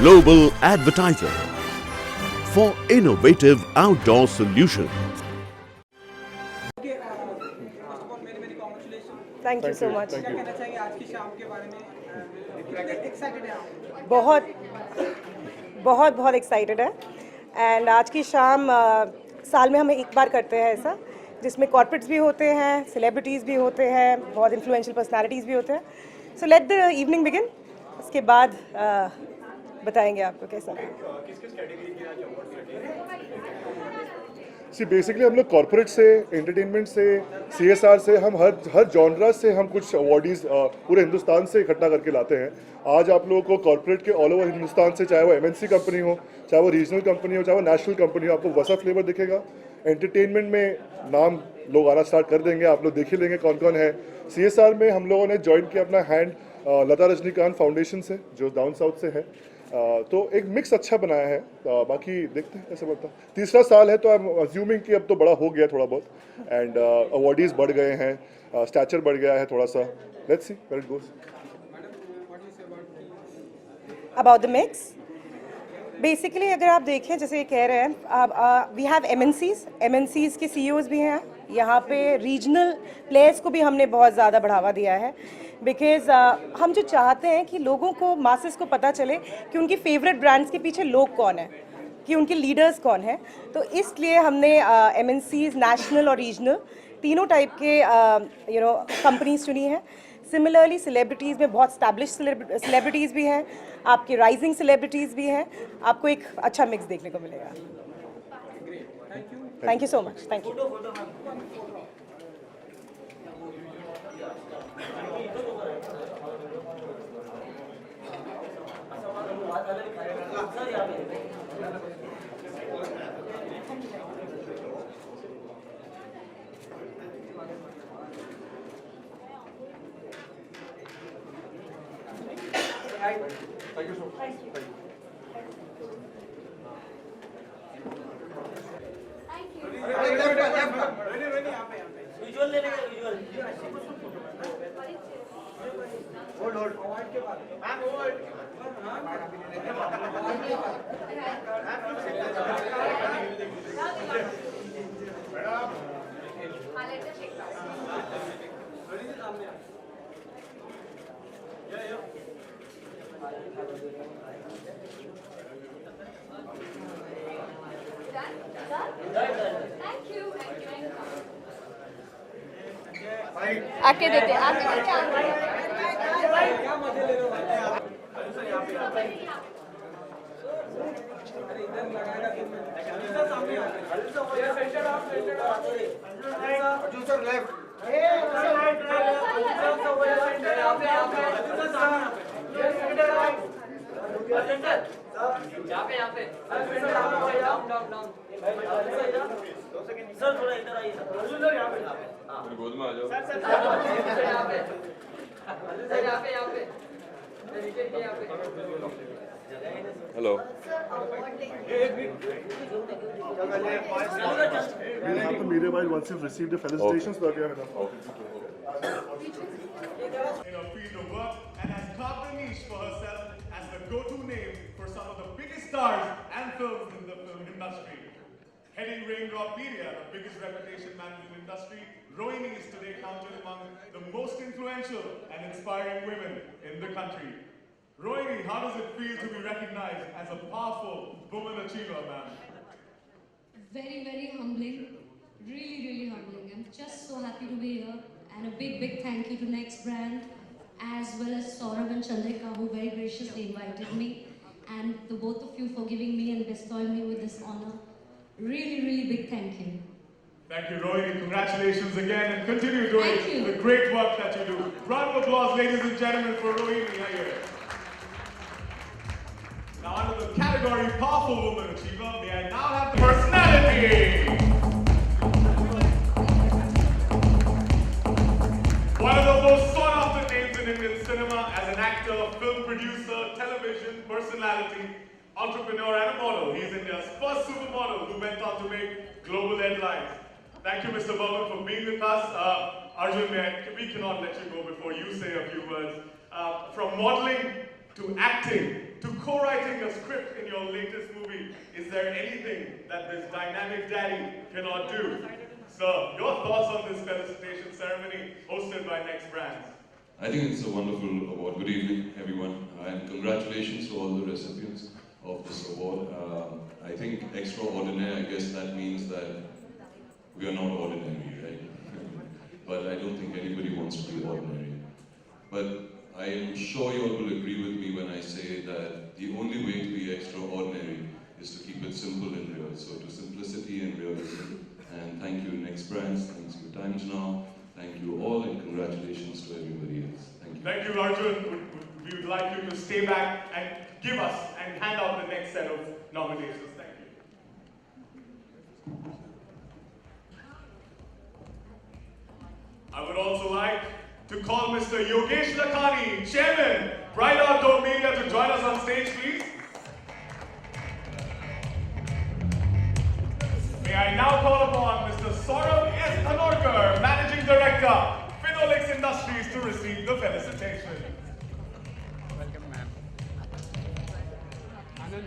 global advertiser for innovative outdoor solutions. Thank you so much. क्या कहना चाहिए आज की शाम के बारे में? कितने एक्साइटेड हैं आप? बहुत एक्साइटेड है। एंड आज की शाम साल में हम एक बार करते हैं ऐसा, जिसमें कॉर्पोरेट्स भी होते हैं, सेलिब्रिटीज़ भी होते हैं, बहुत इन्फ्लुएंशियल पर्सनालिटीज़ भी होते हैं। So let the evening begin. उसके बाद बताएंगे आपको कैसा लगेगा। बेसिकली हम लोग कॉर्पोरेट से, एंटरटेनमेंट से, CSR से, हम हर जॉनरा से हम कुछ अवार्डीज पूरे हिंदुस्तान से इकट्ठा करके लाते हैं। आज आप लोगों को कॉर्पोरेट के ऑल ओवर हिंदुस्तान से, चाहे वो MNC कंपनी हो, चाहे वो रीजनल कंपनी हो, चाहे वो नेशनल कंपनी हो, आपको वैसा फ्लेवर दिखेगा। एंटरटेनमेंट में नाम लोग आना स्टार्ट कर देंगे, आप लोग देख ही लेंगे कौन कौन है। CSR में हम लोगों ने ज्वाइन किया अपना हैंड लता रजनीकांत फाउंडेशन से, जो डाउन साउथ से है। तो एक मिक्स अच्छा बनाया है। बाकी देखते हैं कैसे बनता है। तीसरा साल है तो आई एम अज्यूमिंग कि अब तो बड़ा हो गया थोड़ा बहुत, एंड अवार्डीज बढ़ गए हैं, स्टैचर बढ़ गया है थोड़ा सा। Let's see where it goes. About the mix, basically अगर आप देखें, जैसे ये कह रहे हैं, वी हैव MNCs के CEOs भी हैं यहाँ पे। रीजनल प्लेयर्स को भी हमने बहुत ज़्यादा बढ़ावा दिया है, बिकॉज हम जो चाहते हैं कि लोगों को, मासेस को पता चले कि उनकी फेवरेट ब्रांड्स के पीछे लोग कौन है, कि उनके लीडर्स कौन हैं। तो इसलिए हमने MNCs, नेशनल और रीजनल, तीनों टाइप के कंपनीज चुनी हैं। सिमिलरली सेलिब्रिटीज़ में बहुत स्टैब्लिश सेलिब्रिटीज़ भी हैं, आपके राइजिंग सेलिब्रिटीज़ भी हैं। आपको एक अच्छा मिक्स देखने को मिलेगा। Thank you so much. Thank you. आके देते Hello. We'll have to media while once you've received the felicitations, so that we have enough. In her field of work and has carved a niche for herself as the go-to name for some of the biggest stars and films in the film industry. Heading Raindroppedia, the biggest reputation management industry, Rohini is today counted among the most influential and inspiring women in the country. Rohini, how does it feel to be recognized as a powerful woman achiever, ma'am? Very humbling. Really humbling. I'm just so happy to be here. And a big thank you to Next Brand, as well as Saurabh and Chandrika, who very graciously invited me. And the both of you for giving me and bestowing me with this honor. Really big thank you. Thank you, Rohini. Congratulations again, and continue doing the great work that you do. Round of applause, ladies and gentlemen, for Rohini here. Now, under the category Powerful Woman Achiever, may I now have the personality. One of the most sought-after names in Indian cinema as an actor, film producer, television personality, entrepreneur and a model. He's India's first supermodel who went on to make global headlines. Thank you, Mr. Burman, for being with us. Arjun, we cannot let you go before you say a few words. From modeling to acting, to co-writing a script in your latest movie. Is there anything that this dynamic daddy cannot do? Sir, your thoughts on this felicitation ceremony hosted by Next Brands? I think it's a wonderful award. Good evening, everyone, and congratulations to all the recipients of this award. I think extraordinary, I guess that means that we are not ordinary, right? But I don't think anybody wants to be ordinary. But I am sure you all will agree with me when I say that the only way to be extraordinary is to keep it simple and real. So to simplicity and realism. And thank you, Next Brands. Thanks for your Times Now. Thank you all, and congratulations to everybody else. Thank you. Thank you, Arjun. We would like you to stay back and give us and hand out the next set of nominations. Thank you. I would also like to call Mr. Yogesh Lakhani, Chairman, Bright Outdoor Media, to join us on stage, please. May I now call upon Mr. Saurabh S. Anorkar, Managing Director, Phenolics Industries, to receive the felicitation. Welcome, ma'am. Anand.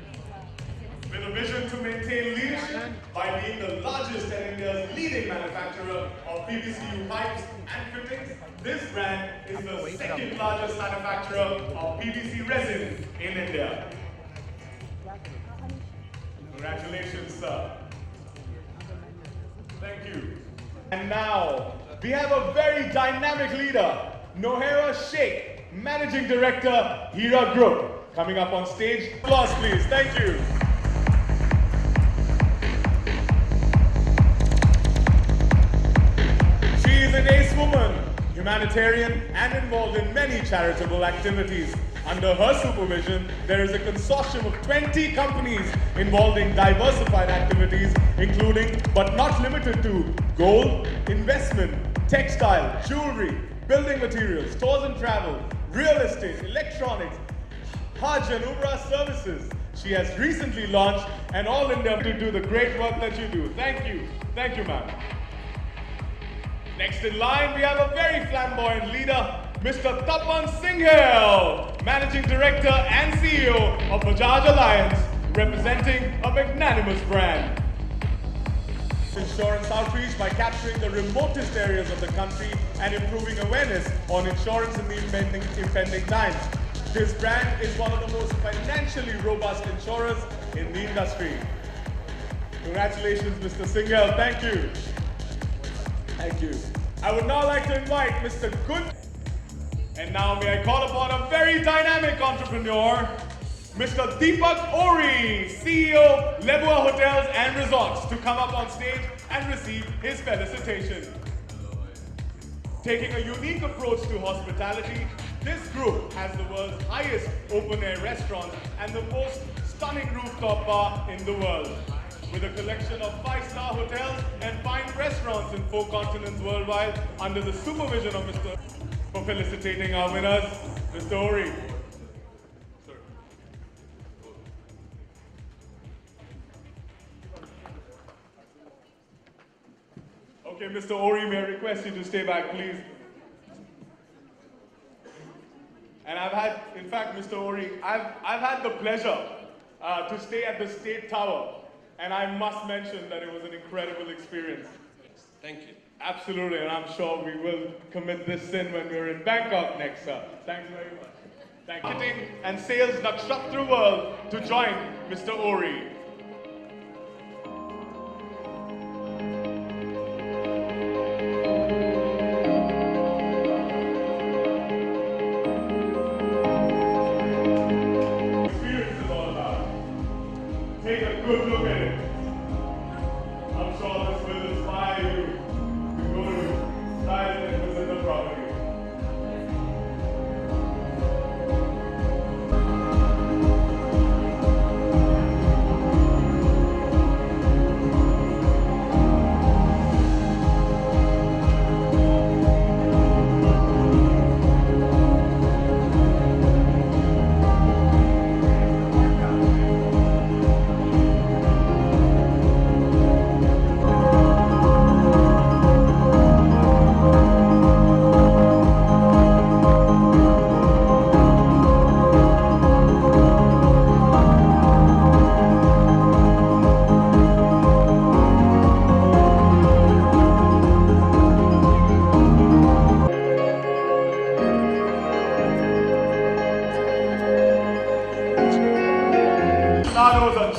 With a vision to maintain leadership by being the largest and India's leading manufacturer of PVC pipes and fittings, this brand is the second largest manufacturer of PVC resin in India. Congratulations, sir. Thank you. And now, we have a very dynamic leader, Nohera Sheikh, Managing Director, Hira Group, coming up on stage. Applause, please. Thank you. She is an ace woman, humanitarian, and involved in many charitable activities. Under her supervision, there is a consortium of 20 companies involved in diversified activities, including, but not limited to, gold, investment, textile, jewelry, building materials, tours and travel, real estate, electronics, Hajj and Umrah services. She has recently launched an all-India to do the great work that you do. Thank you. Thank you, ma'am. Next in line, we have a very flamboyant leader, Mr. Tapan Singhel, Managing Director and CEO of Bajaj Alliance, representing a magnanimous brand. Insurance outreach by capturing the remotest areas of the country and improving awareness on insurance in the impending times. This brand is one of the most financially robust insurers in the industry. Congratulations, Mr. Singhel. Thank you. Thank you. I would now like to invite Mr. Good. And now may I call upon a very dynamic entrepreneur, Mr. Deepak Ori, CEO, Lebua Hotels and Resorts, to come up on stage and receive his felicitation. Taking a unique approach to hospitality, this group has the world's highest open-air restaurant and the most stunning rooftop bar in the world. With a collection of 5-star hotels and fine restaurants in 4 continents worldwide, under the supervision of Mr. For felicitating our winners, Mr. Ori. Sir. Okay, Mr. Ori, may I request you to stay back, please? And in fact, Mr. Ori, I've had the pleasure to stay at the State Tower, and I must mention that it was an incredible experience. Thank you. Absolutely, and I'm sure we will commit this sin when we're in Bangkok next, sir. Thanks very much. Thank you. Marketing and Sales Nakshatra World to join Mr. Ori. Experience is all about. Take a good look at it. I'm sure this will inspire you. Within the property.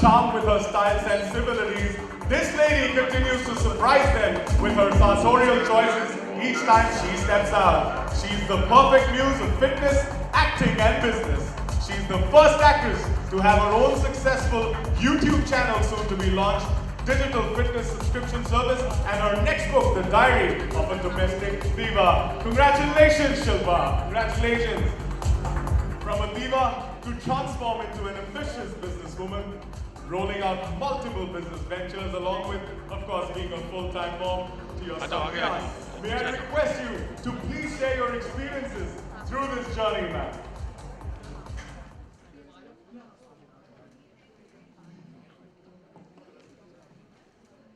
charm with her style sensibilities, this lady continues to surprise them with her sartorial choices each time she steps out. She's the perfect muse of fitness, acting and business. She's the first actress to have her own successful YouTube channel soon to be launched, digital fitness subscription service, and her next book, The Diary of a Domestic Diva. Congratulations, Shilpa. Congratulations. From a diva to transform into an ambitious businesswoman, rolling out multiple business ventures along with, of course, being a full-time mom to your son. May I request you to please share your experiences through this journey, ma'am.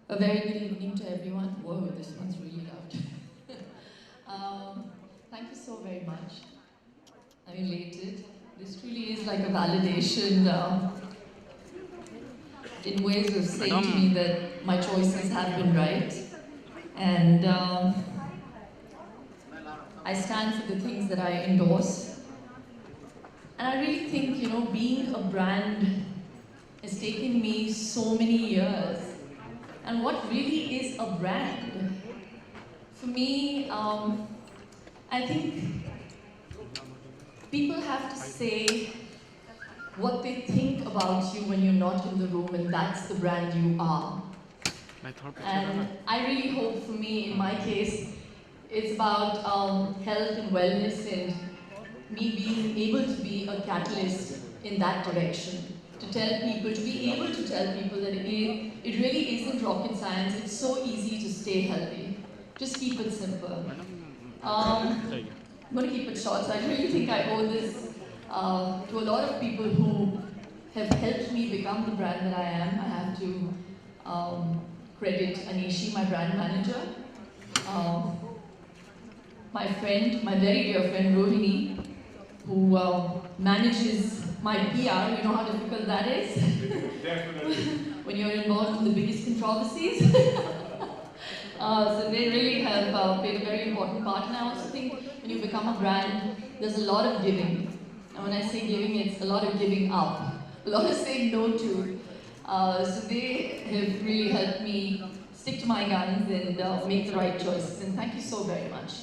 A very good evening to everyone. Whoa, this one's really loud. Thank you so very much. I'm elated. This really is like a validation in ways of saying to me that my choices have been right. And I stand for the things that I endorse. And I really think, you know, being a brand has taken me so many years. And what really is a brand? For me, I think people have to say what they think about you when you're not in the room, and that's the brand you are. And I really hope for me, in my case, it's about health and wellness and me being able to be a catalyst in that direction. To tell people, to be able to tell people that it really isn't rocket science, it's so easy to stay healthy. Just keep it simple. I'm going to keep it short, so I really think I owe this to a lot of people who have helped me become the brand that I am. I have to credit Anishi, my brand manager, my friend, my very dear friend Rohini, who manages my PR. You know how difficult that is? Definitely. When you're involved in the biggest controversies. So they really have played a very important part. And I also think when you become a brand, there's a lot of giving. And when I say giving, it's a lot of giving up. A lot of saying no to. So they have really helped me stick to my guns and make the right choices. And thank you so very much.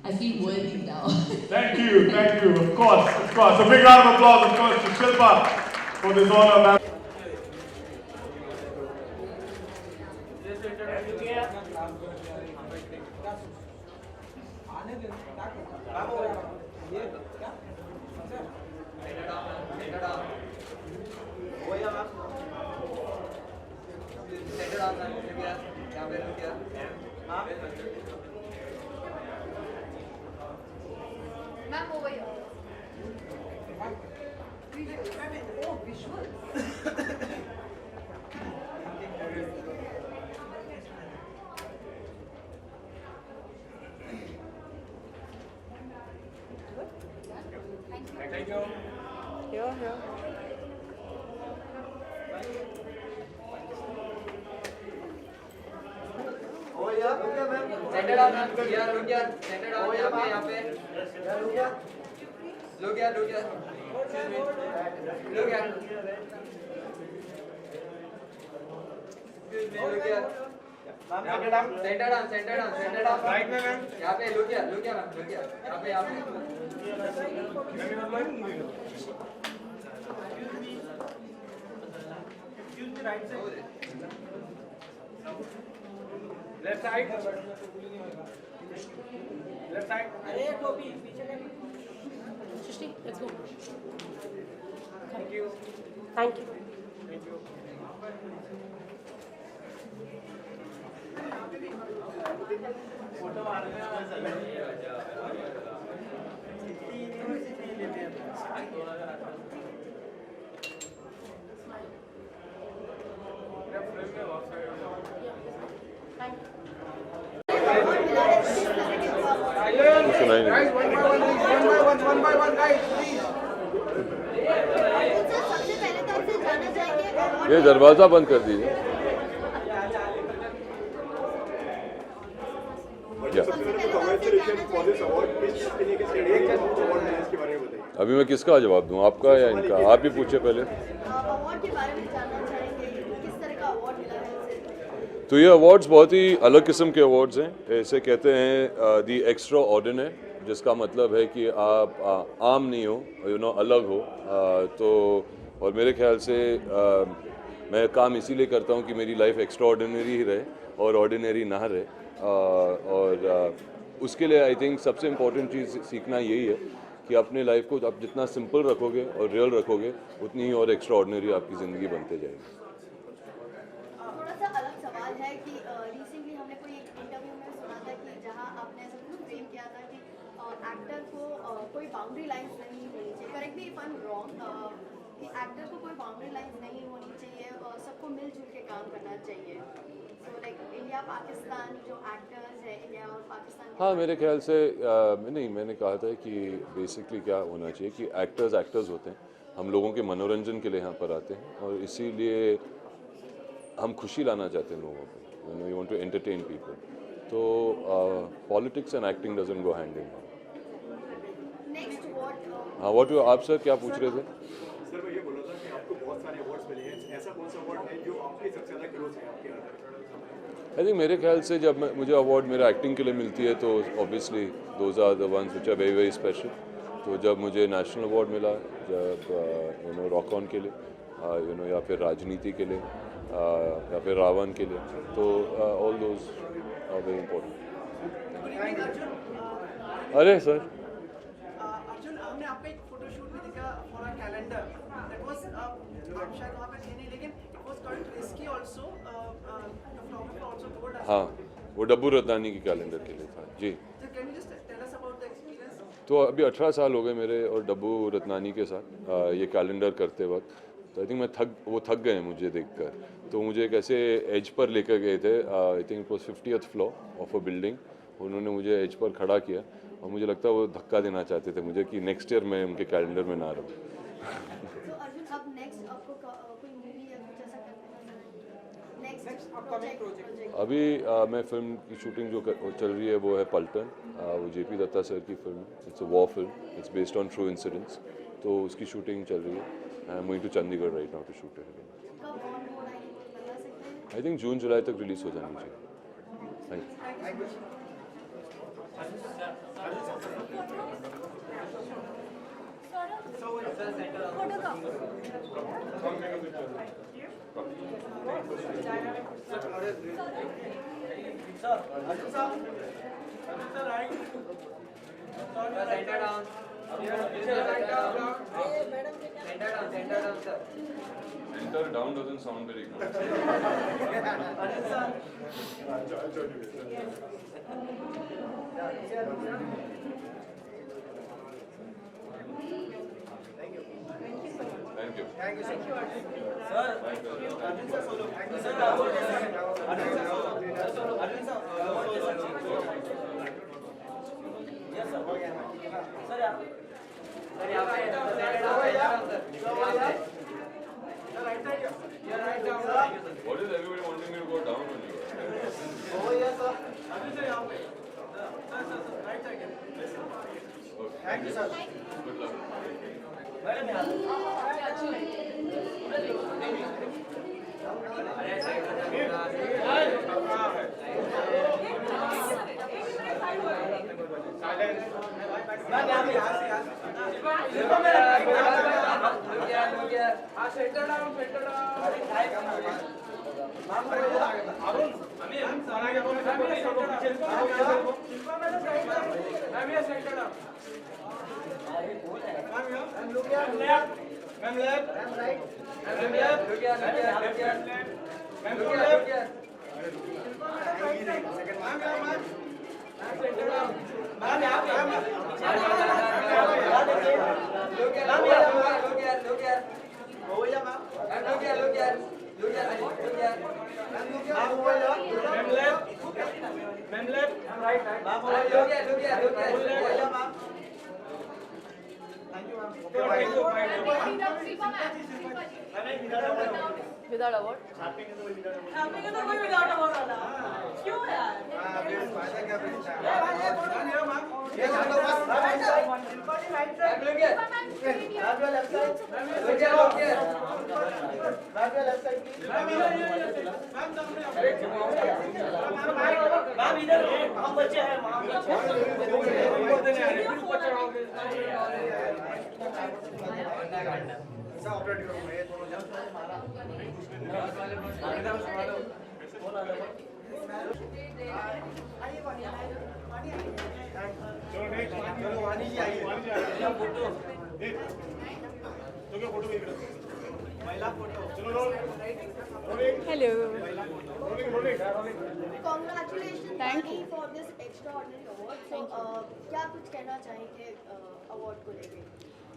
I feel worthy now. Thank you, of course. A big round of applause, of course, to Shilpa for this honor, ma'am. Ma'am, over here. Oh, visual. Thank you. Here. Centered on, ma'am. Here, look here. Centered on. यहाँ पे. Look here. Excuse me. Look here. Excuse me. Look here. Centered on. Right में ma'am. यहाँ पे look here, ma'am. Look here. यहाँ पे. Excuse me, right side. Left side. अरे टोपी पीछे का. Srishti, let's go. Thank you. Thank you. Photo मारने one by one, guys, please. सबसे पहले तो आपसे जानना चाहेंगे ये दरवाजा बंद कर दीजिए। अभी मैं किसका जवाब दूं, आपका या इनका? आप ही पूछे पहले। अवार्ड के बारे में जानना चाहेंगे। तो ये अवार्ड्स बहुत ही अलग किस्म के अवार्ड्स हैं। इसे कहते हैं दी एक्स्ट्रा ऑर्डिनरी, जिसका मतलब है कि आप आम नहीं हो, अलग हो। तो और मेरे ख्याल से मैं काम इसीलिए करता हूँ कि मेरी लाइफ एक्स्ट्रा ऑर्डिनरी ही रहे और ऑर्डिनरी ना रहे। और उसके लिए आई थिंक सबसे इम्पोर्टेंट चीज़ सीखना यही है कि अपने लाइफ को आप जितना सिंपल रखोगे और रियल रखोगे, उतनी ही और एक्स्ट्रा ऑर्डिनरी आपकी ज़िंदगी बनते जाएगी। थोड़ा सा अलग सवाल है कि रिसेंटली हमने कोई एक इंटरव्यू में सुना था कि जहां आपने ऐसा कुछ क्लेम किया था कि एक्टर को कोई बाउंड्री लाइंस नहीं होनी चाहिए। Correct me if I am wrong, कि एक्टर को कोई बाउंड्री लाइंस नहीं होनी चाहिए और सबको मिलजुल के काम करना चाहिए। सो लाइक इंडिया पाकिस्तान जो एक्टर्स है, इंडिया और पाकिस्तान। हाँ, मेरे ख्याल से नहीं, मैंने कहा था कि बेसिकली क्या होना चाहिए कि एक्टर्स होते हैं, हम लोगों के मनोरंजन के लिए यहाँ पर आते हैं और इसीलिए हम खुशी लाना चाहते हैं लोगों को, you want to entertain people. तो politics and acting doesn't go hand in hand. Next what हाँ, व्हाट आप सर क्या पूछ रहे थे? सर मैं ये बोल रहा था कि आपको बहुत सारे अवार्ड्स मिले हैं, ऐसा कौन सा अवार्ड है जो आपके सबसे ज़्यादा क्लोज है आपके हाथ? आई थिंक मेरे ख्याल से जब मुझे अवार्ड मेरा एक्टिंग के लिए मिलती है तो obviously those are the ones which are very very special. तो जब मुझे नेशनल अवार्ड मिला, जब रॉक ऑन के लिए या फिर राजनीति के लिए या फिर रावण के लिए, तो all those are very important. अरे सर, अर्जुन, हमने आपका एक फोटोशूट में देखा for a calendar that was आप शायद वहां पे थे नहीं, लेकिन it was quite risky also, the photographer also told us. हाँ, वो डब्बू रत्नानी की कैलेंडर के लिए था जी। So can you just tell us about the experience? तो अभी 18 साल हो गए मेरे और डब्बू रत्नानी के साथ ये कैलेंडर करते वक्त। तो आई थिंक वो थक गए मुझे देखकर, तो मुझे एक ऐसे एज पर लेकर गए थे। I think it was 50th floor of a building. उन्होंने मुझे एज पर खड़ा किया और मुझे लगता है वो धक्का देना चाहते थे मुझे कि नेक्स्ट ईयर मैं उनके कैलेंडर में ना रहूँ। तो अर्जुन, अब नेक्स्ट आपको कोई मूवी या कुछ ऐसा करना है? Next upcoming project? अभी मैं फिल्म की शूटिंग जो चल रही है वो है पलटन, वो जेपी दत्ता सर की film. It's a war film, it's based on true incidents. तो उसकी शूटिंग चल रही है। I am going to Chandigarh right now to shoot it. कब ऑन हो रहा है ये बता सकते हैं? आई थिंक जून जुलाई तक रिलीज हो जानी चाहिए। Thank you. Enter down doesn't sound very good. Thank you. What is everybody wanting me to go down on you? Thank you, sir. Good luck. Without award? क्यों यार? right side. Everybody right side. Look here. Grab your left side. Look here, look here. Grab your left side, please. Ma'am, इधर हम बच्चे हैं, हम बच्चे ऐसा operate करूंगा ये दोनों जब आइए वानी चलो वानी जी आइए फोटो महिला फोटो चलो hello Congratulations Thank Vani, you. for this extraordinary award. So, क्या कुछ कहना चाहेंगे अवार्ड को लेकर?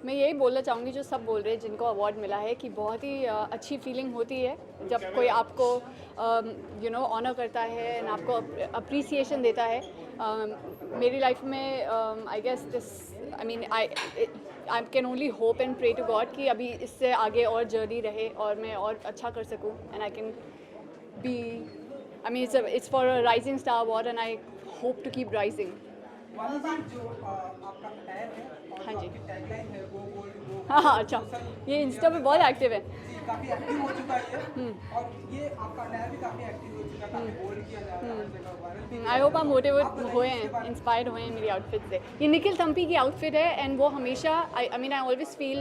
मैं यही बोलना चाहूँगी जो सब बोल रहे हैं जिनको अवार्ड मिला है कि बहुत ही अच्छी फीलिंग होती है जब कोई आपको ऑनर करता है एंड आपको अप्रिसिएशन देता है. मेरी लाइफ में I guess this I can only hope and pray to God कि अभी इससे आगे और जर्नी रहे और मैं और अच्छा कर सकूँ and I can be it's for a rising star award and I hope to keep rising. वानी जी जो आपका टैग है और हाँ जी. आपकी टैगलाइन है वो हाँ अच्छा, ये इंस्टा पे बहुत एक्टिव है. काफी एक्टिव हो चुका है और ये आपका टैग भी काफी एक्टिव हो चुका है, काफी बोल्ड किया जा रहा है, वायरल भी. आई होप आप मोटिवेट हुए हैं, इंस्पायर्ड हुए हैं मेरी आउटफिट से. ये निखिल थम्पी की आउटफिट है एंड वो हमेशा I always feel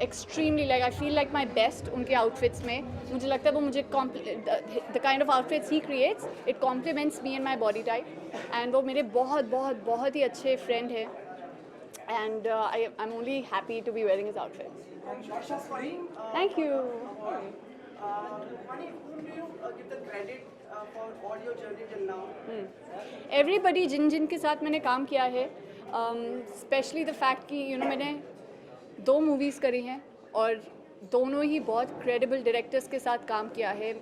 extremely I feel like my best उनके आउटफिट्स में. मुझे लगता है वो मुझे द काइंड ऑफ आउटफिट्स ही creates it compliments me and my body type and वो मेरे बहुत बहुत बहुत ही अच्छे फ्रेंड हैं and I am only happy to be wearing his outfits. Thank you. Wani, whom do you give the credit for all your journey till now? Everybody जिनके साथ मैंने काम किया है, स्पेशली द फैक्ट कि मैंने 2 मूवीज़ करी हैं और दोनों ही बहुत क्रेडिबल डायरेक्टर्स के साथ काम किया है.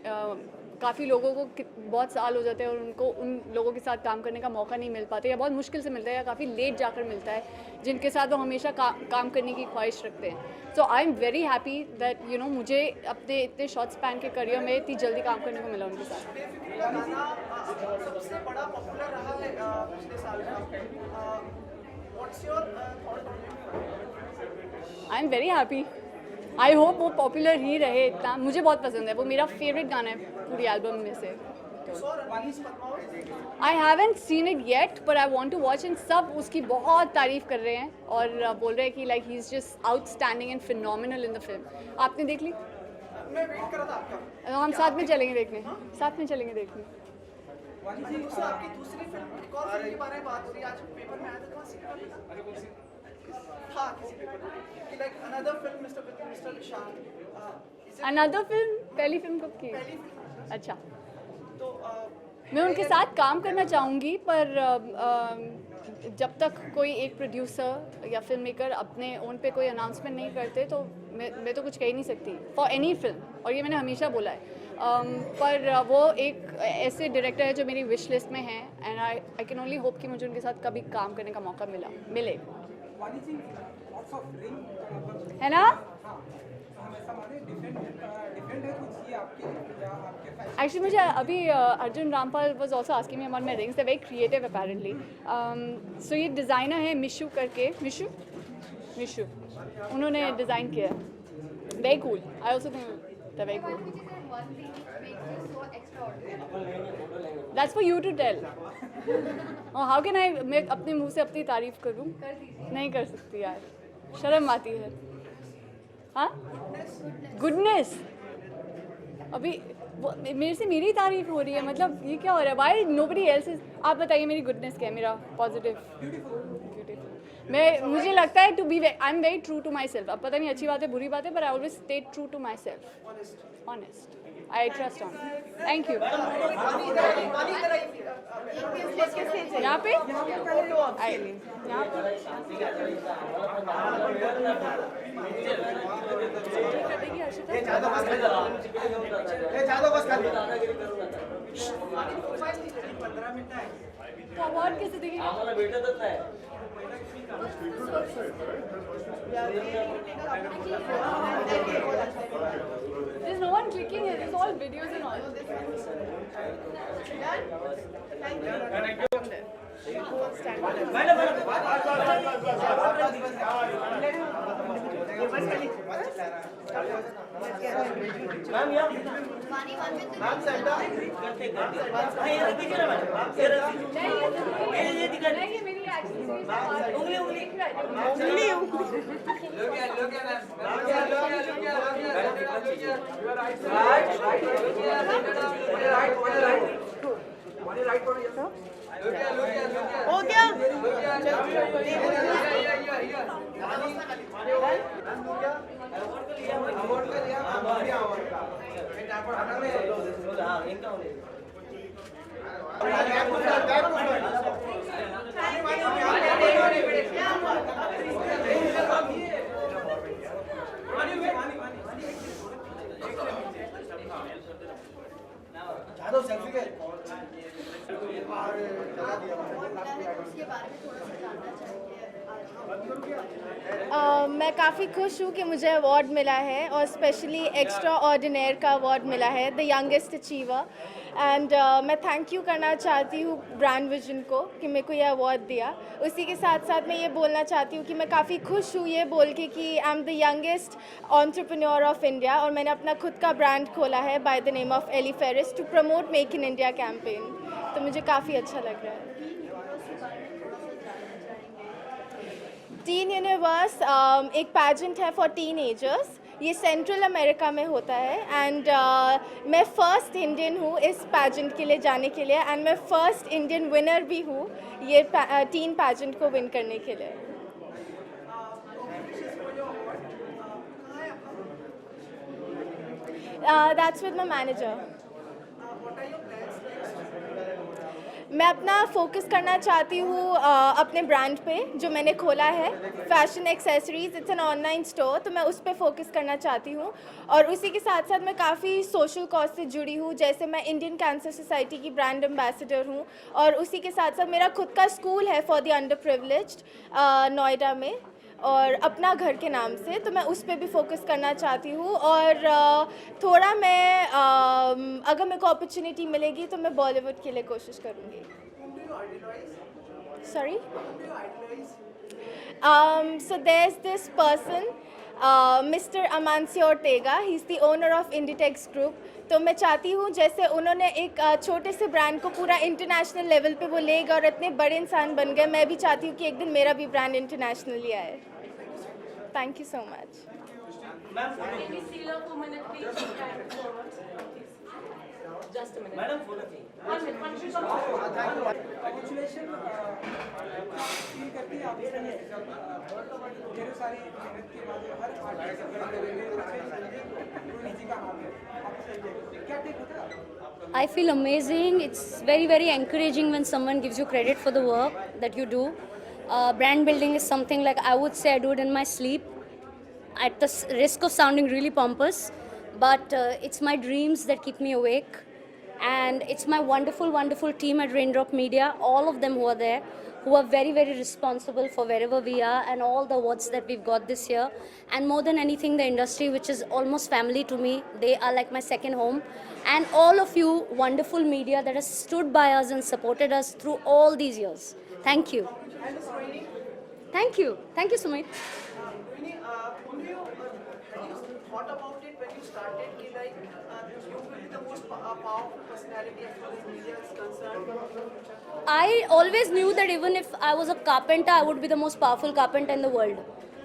काफ़ी लोगों को बहुत साल हो जाते हैं और उनको उन लोगों के साथ काम करने का मौका नहीं मिल पाता या बहुत मुश्किल से मिलता है या काफ़ी लेट जाकर मिलता है जिनके साथ वो हमेशा काम करने की ख्वाहिश रखते हैं. So I am very happy that मुझे अपने इतने शॉर्ट स्पैन के करियर में इतनी जल्दी काम करने को मिला उनके साथ. सबसे बड़ा पॉपुलर रहा है पिछले साल का. What's your thought on it? I am very happy. I hope वो पॉपुलर ही रहे इतना. मुझे बहुत पसंद है, वो मेरा फेवरेट गाना है पूरी एल्बम में से. I haven't seen it yet but I want to watch and सब उसकी बहुत तारीफ कर रहे हैं और बोल रहे हैं कि like he is just outstanding and phenomenal in the film. आपने देख ली? मैं वेट कर रहा था आपका. हम साथ में चलेंगे देखने. साथ में चलेंगे देखने. वानी जी, आपकी दूसरी फिल्म एक और फिल्म के बारे में बात हो रही है. आज पेपर में आया था था किसी पेपर में कि like another film mister Vishal. Another film? पहली फिल्म कब की? पहली फिल्म. अच्छा, तो मैं उनके साथ काम करना चाहूँगी पर जब तक कोई एक प्रोड्यूसर या फिल्म मेकर अपने ओन पे कोई अनाउंसमेंट नहीं करते तो मैं तो कुछ कह ही नहीं सकती फॉर एनी फिल्म. और ये मैंने हमेशा बोला है. पर वो एक ऐसे डायरेक्टर है जो मेरी विश लिस्ट में है and I can only hope कि मुझे उनके साथ कभी काम करने का मौका मिले. है ना? एक्चुअली मुझे अभी Arjun Rampal was also asking me about my rings. They very creative apparently. So ये डिज़ाइनर है मिशू करके. मिशू उन्होंने डिज़ाइन किया है. Very cool. I also think they very cool. That's for you to tell. How can मैं अपने मुंह से अपनी तारीफ करूँ? नहीं कर सकती यार, शर्म आती है. हाँ, गुडनेस. अभी मेरे से मेरी तारीफ हो रही है, मतलब ये क्या हो रहा है? Why nobody else is. आप बताइए मेरी गुडनेस क्या है? मेरा पॉजिटिव मुझे लगता है to be I am very true to myself. अब पता नहीं अच्छी बात है बुरी बात है पर I always stay true to myself. Honest. I trust on. Thank you. यहाँ पे यहाँ पे तो अवार्ड कैसे देंगे? There's no one clicking here. It's all videos and all. Stand. हो गया मैं काफ़ी खुश हूँ कि मुझे अवार्ड मिला है और स्पेशली एक्स्ट्रा ऑर्डिनेयर का अवार्ड मिला है, द यंगेस्ट अचीवर। एंड मैं थैंक यू करना चाहती हूँ ब्रांड विजन को कि मेरे को ये अवार्ड दिया। उसी के साथ साथ मैं ये बोलना चाहती हूँ कि मैं काफ़ी खुश हूँ ये बोल के कि I am the youngest entrepreneur of India और मैंने अपना खुद का ब्रांड खोला है by the name of Ellie Ferris to promote make in India campaign. तो मुझे काफ़ी अच्छा लग रहा है। टीन यूनिवर्स एक पैजेंट है फॉर टीनेजर्स। ये सेंट्रल अमेरिका में होता है एंड मैं फ़र्स्ट इंडियन हूँ इस पैजेंट के लिए जाने के लिए एंड मैं फ़र्स्ट इंडियन विनर भी हूँ ये टीन पैजेंट को विन करने के लिए। That's with my manager. मैं अपना फोकस करना चाहती हूँ अपने ब्रांड पे जो मैंने खोला है, fashion accessories. It's an online store, तो मैं उस पर फोकस करना चाहती हूँ। और उसी के साथ साथ मैं काफ़ी सोशल कॉज से जुड़ी हूँ, जैसे मैं इंडियन कैंसर सोसाइटी की ब्रांड एम्बेसडर हूँ और उसी के साथ साथ मेरा खुद का स्कूल है for the under privileged Noida में और अपना घर के नाम से, तो मैं उस पर भी फोकस करना चाहती हूँ। और थोड़ा मैं अगर मेरे को अपॉर्चुनिटी मिलेगी तो मैं बॉलीवुड के लिए कोशिश करूँगी। Sorry so there is this person mister Amancio Ortega, he is the owner of Inditex group. तो मैं चाहती हूँ जैसे उन्होंने एक छोटे से ब्रांड को पूरा इंटरनेशनल लेवल पे वो ले गए और इतने बड़े इंसान बन गए, मैं भी चाहती हूँ कि एक दिन मेरा भी ब्रांड इंटरनेशनली आए। Thank you so much. Just a minute. Madam, I feel amazing. It's very, very encouraging when someone gives you credit for the work that you do. Brand building is something like I would say I do it in my sleep, at the risk of sounding really pompous, but it's my dreams that keep me awake. And it's my wonderful, wonderful team at Raindrop Media, all of them who are there, who are very, very responsible for wherever we are and all the awards that we've got this year. And more than anything, the industry, which is almost family to me, they are like my second home. And all of you, wonderful media that has stood by us and supported us through all these years. Thank you. Thank you. Thank you, Sumit. Had you thought about it when you started, like you will be the most powerful personality as far as media is concerned? I always knew that even if I was a carpenter, I would be the most powerful carpenter in the world.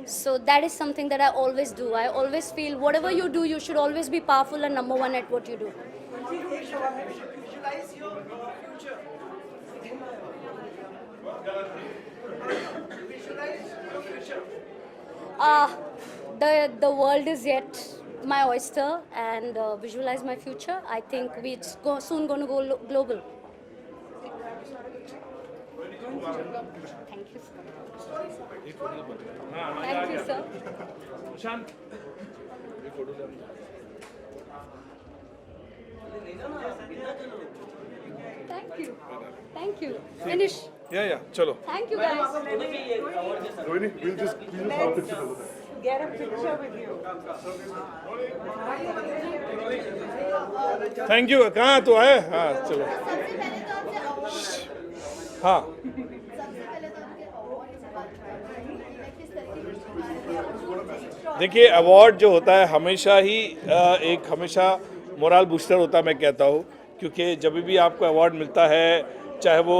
So that is something that I always do. I always feel whatever you do, you should always be powerful and number one at what you do. Visualize your future. Visualize your future. The world is yet my oyster, and visualize my future. I think it's soon going to go global. Thank you, sir. Thank you, sir. Thank you. Thank you. Finish. Yeah, chalo. Thank you, guys. Rohini, we'll just have a picture over there. Get a picture with you. Thank you. कहाँ तो आए? हाँ चलो। सबसे पहले तो आपसे award हाँ सबसे पहले तो आपके अवार्ड से बात देखिए, अवार्ड जो होता है हमेशा ही हमेशा मोरल बूस्टर होता है, मैं कहता हूँ, क्योंकि जब भी आपको अवार्ड मिलता है, चाहे वो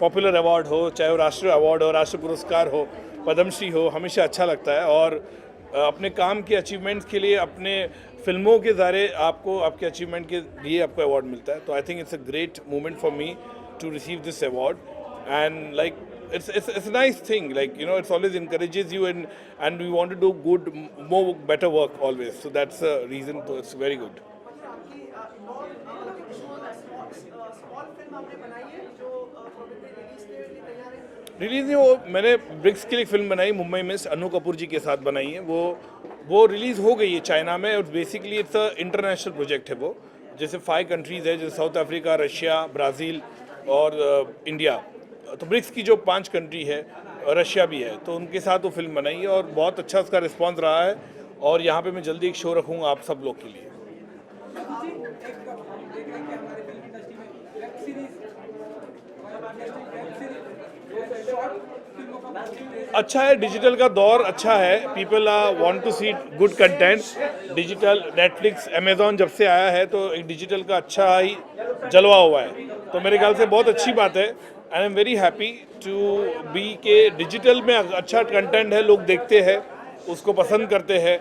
पॉपुलर अवार्ड हो, चाहे वो राष्ट्रीय अवार्ड हो, राष्ट्रीय पुरस्कार हो, पद्मश्री हो, हमेशा अच्छा लगता है। और अपने काम के अचीवमेंट्स के लिए, अपने फिल्मों के ज़रिए आपको आपके अचीवमेंट के लिए आपको अवार्ड मिलता है। तो I think it's a great moment for me to receive this award, and like it's a nice thing, like, you know, it always encourages you, and we want to do good, more better work always, so that's the reason. So it's very good. आपकी small film आपने बनाई है जो probably release के लिए तैयार है? Release नहीं, वो मैंने ब्रिक्स के लिए फिल्म बनाई, मुंबई में अनु कपूर जी के साथ बनाई है। वो रिलीज़ हो गई है चाइना में, और basically it's a international project है वो, जैसे 5 कंट्रीज़ है, जैसे साउथ अफ्रीका, रशिया, ब्राज़ील और इंडिया। तो ब्रिक्स की जो 5 कंट्री है, रशिया भी है, तो उनके साथ वो फिल्म बनाई है, और बहुत अच्छा उसका रिस्पांस रहा है। और यहाँ पे मैं जल्दी एक शो रखूँगा आप सब लोग के लिए। अच्छा है, डिजिटल का दौर अच्छा है, people want to see good content. Digital Netflix, Amazon जब से आया है, तो एक डिजिटल का अच्छा ही जलवा हुआ है, तो मेरे ख्याल से बहुत अच्छी बात है। And I am very happy to be के डिजिटल में अच्छा कंटेंट है, लोग देखते हैं, उसको पसंद करते हैं,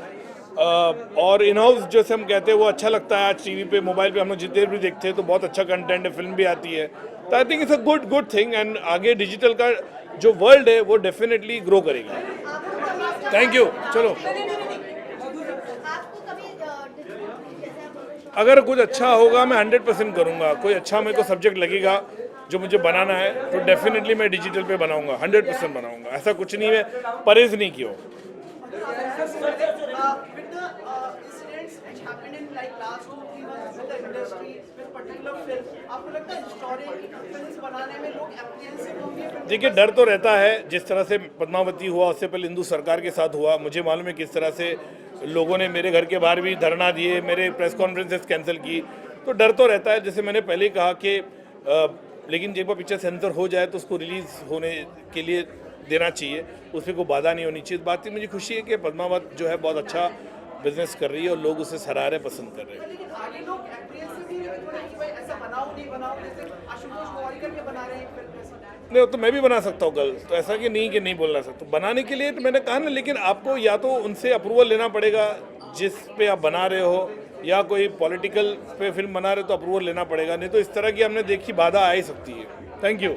और इन हाउस जैसे हम कहते हैं वो अच्छा लगता है। आज टीवी पे, मोबाइल पे हम लोग जितने भी देखते हैं तो बहुत अच्छा कंटेंट है, फिल्म भी आती है, तो I think it's a good thing. And आगे डिजिटल का जो वर्ल्ड है वो डेफिनेटली ग्रो करेगा। Thank you. चलो, अगर कुछ अच्छा होगा मैं 100% करूँगा। कोई अच्छा मेरे को सब्जेक्ट लगेगा जो मुझे बनाना है, तो डेफिनेटली मैं डिजिटल पे बनाऊंगा, 100% बनाऊंगा। ऐसा कुछ नहीं है, परहेज नहीं किया। देखिए, डर तो रहता है, जिस तरह से पद्मावती हुआ, उससे पहले हिंदू सरकार के साथ हुआ, मुझे मालूम है किस तरह से लोगों ने मेरे घर के बाहर भी धरना दिए, मेरे प्रेस कॉन्फ्रेंसेस कैंसिल की, तो डर तो रहता है। जैसे मैंने पहले कहा कि लेकिन जब पिक्चर सेंसर हो जाए तो उसको रिलीज़ होने के लिए देना चाहिए, उस पर कोई बाधा नहीं होनी चाहिए। इस बात की मुझे खुशी है कि पद्मावत जो है बहुत अच्छा बिजनेस कर रही है, और लोग उसे सराह रहे, पसंद कर रहे हैं। नहीं, तो मैं भी बना सकता हूँ कल, तो ऐसा कि नहीं बोलना सकता। तो बनाने के लिए तो मैंने कहा ना, लेकिन आपको या तो उनसे अप्रूवल लेना पड़ेगा जिस पे आप बना रहे हो, या कोई पॉलिटिकल पे फिल्म बना रहे तो अप्रूवल लेना पड़ेगा, नहीं तो इस तरह की हमने देखी बाधा आ ही सकती है। Thank you.